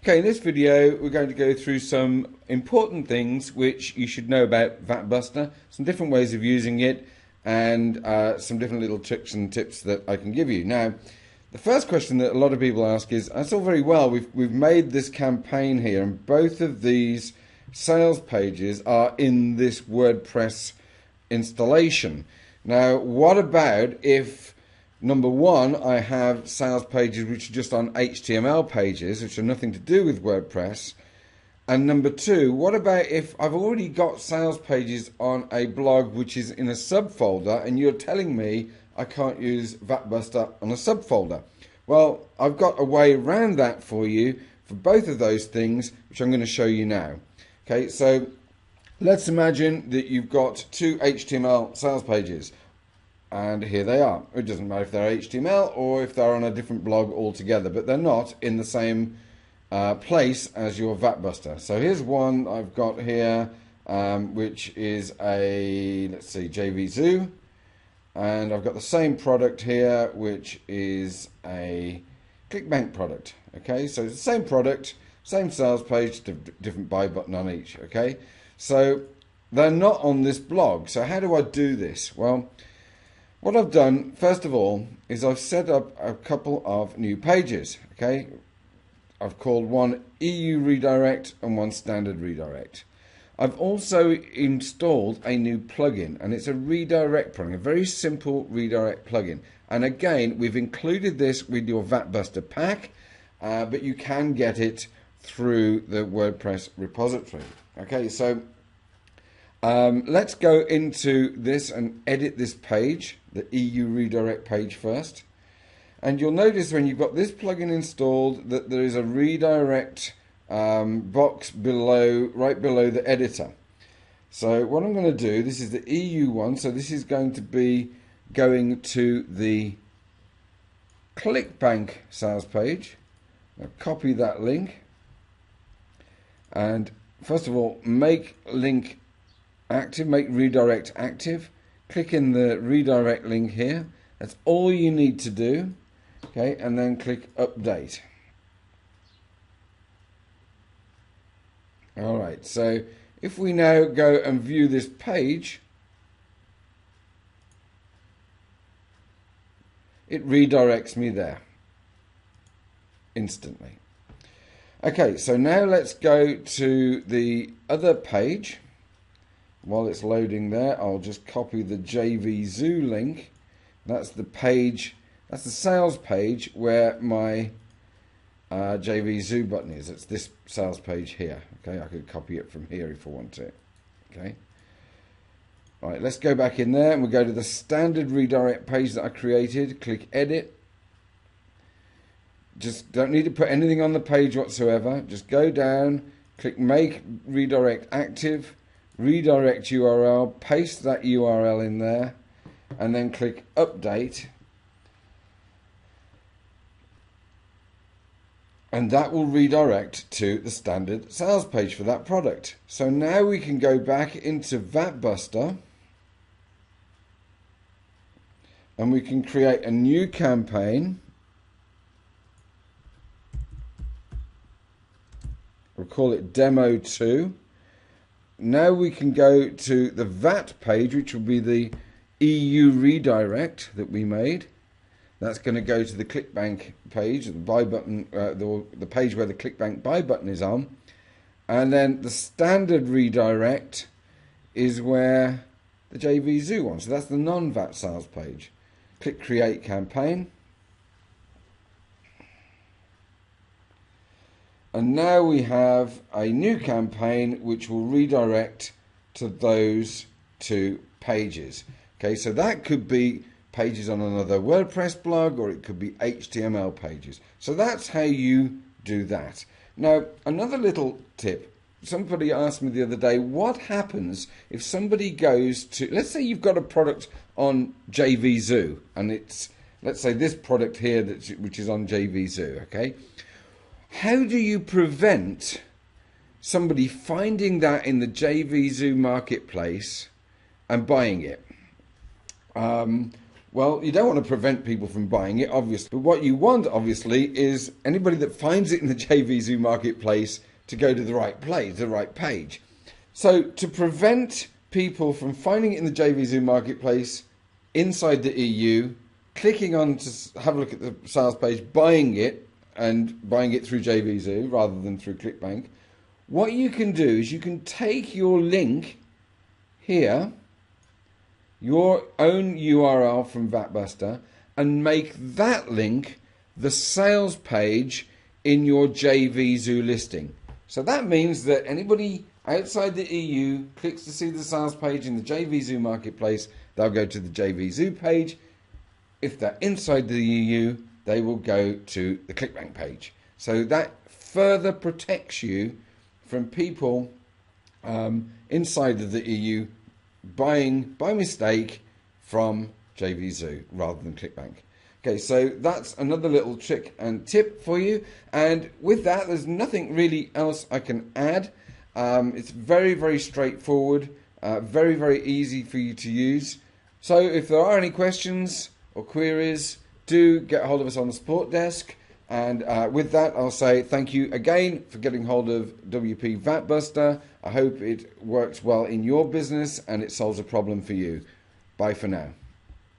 Okay, in this video we're going to go through some important things which you should know about Vatbuster, some different ways of using it, and some different little tricks and tips that I can give you. Now, the first question that a lot of people ask is, that's all very well, we've made this campaign here, and both of these sales pages are in this WordPress installation. Now, what about if number one, I have sales pages which are just on HTML pages, which are nothing to do with WordPress. And number two, what about if I've already got sales pages on a blog which is in a subfolder, and you're telling me I can't use Vatbuster on a subfolder? Well, I've got a way around that for you for both of those things, which I'm going to show you now. Okay, so let's imagine that you've got two HTML sales pages. And here they are. It doesn't matter if they're HTML or if they're on a different blog altogether, but they're not in the same place as your Vatbuster. So here's one I've got here, which is a, let's see, JV Zoo. And I've got the same product here, which is a ClickBank product. Okay, so it's the same product, same sales page, different buy button on each. Okay, so they're not on this blog. So how do I do this? Well, what I've done, first of all, is I've set up a couple of new pages, okay? I've called one EU redirect and one standard redirect. I've also installed a new plugin, and it's a redirect plugin, a very simple redirect plugin. And again, we've included this with your Vatbuster pack, but you can get it through the WordPress repository. Okay, so let's go into this and edit this page, the EU redirect page first. And you'll notice when you've got this plugin installed that there is a redirect box below, right below the editor. So what I'm going to do, this is the EU one, so this is going to be going to the ClickBank sales page. I'll copy that link. And first of all, make link active, make redirect active. Click in the redirect link here. That's all you need to do. Okay, and then click update. Alright, so if we now go and view this page, it redirects me there instantly. Okay, so now let's go to the other page. While it's loading there, I'll just copy the JV Zoo link. That's the page, that's the sales page where my JV Zoo button is. It's this sales page here. Okay, I could copy it from here if I want to. Okay. All right, let's go back in there and we'll go to the standard redirect page that I created. Click edit. Just don't need to put anything on the page whatsoever. Just go down, click make redirect active. Redirect URL, paste that URL in there, and then click update. And that will redirect to the standard sales page for that product. So now we can go back into Vatbuster and we can create a new campaign. We'll call it Demo 2. Now we can go to the VAT page, which will be the EU redirect that we made. That's going to go to the ClickBank page, the buy button, the page where the ClickBank buy button is on. And then the standard redirect is where the JV Zoo one. So that's the non-VAT sales page. Click Create Campaign. And now we have a new campaign which will redirect to those two pages. Okay, so that could be pages on another WordPress blog, or it could be HTML pages. So that's how you do that. Now, another little tip. Somebody asked me the other day, what happens if somebody goes to, let's say you've got a product on JV Zoo, and it's, let's say this product here which is on JV Zoo, okay? How do you prevent somebody finding that in the JV Zoo marketplace and buying it? Well, you don't want to prevent people from buying it, obviously. But what you want, obviously, is anybody that finds it in the JVZoo marketplace to go to the right place, the right page. So to prevent people from finding it in the JVZoo marketplace inside the EU, clicking on to have a look at the sales page, buying it, and buying it through JVZoo rather than through ClickBank, what you can do is you can take your link here, your own URL from Vatbuster, and make that link the sales page in your JVZoo listing. So that means that anybody outside the EU clicks to see the sales page in the JVZoo marketplace, they'll go to the JVZoo page. If they're inside the EU, they will go to the ClickBank page. So that further protects you from people inside of the EU buying by mistake from JVZoo rather than ClickBank. Okay, so that's another little trick and tip for you. And with that, there's nothing really else I can add. It's very, very straightforward, very, very easy for you to use. So if there are any questions or queries, do get hold of us on the support desk. And with that, I'll say thank you again for getting hold of WP Vatbuster. I hope it works well in your business and it solves a problem for you. Bye for now.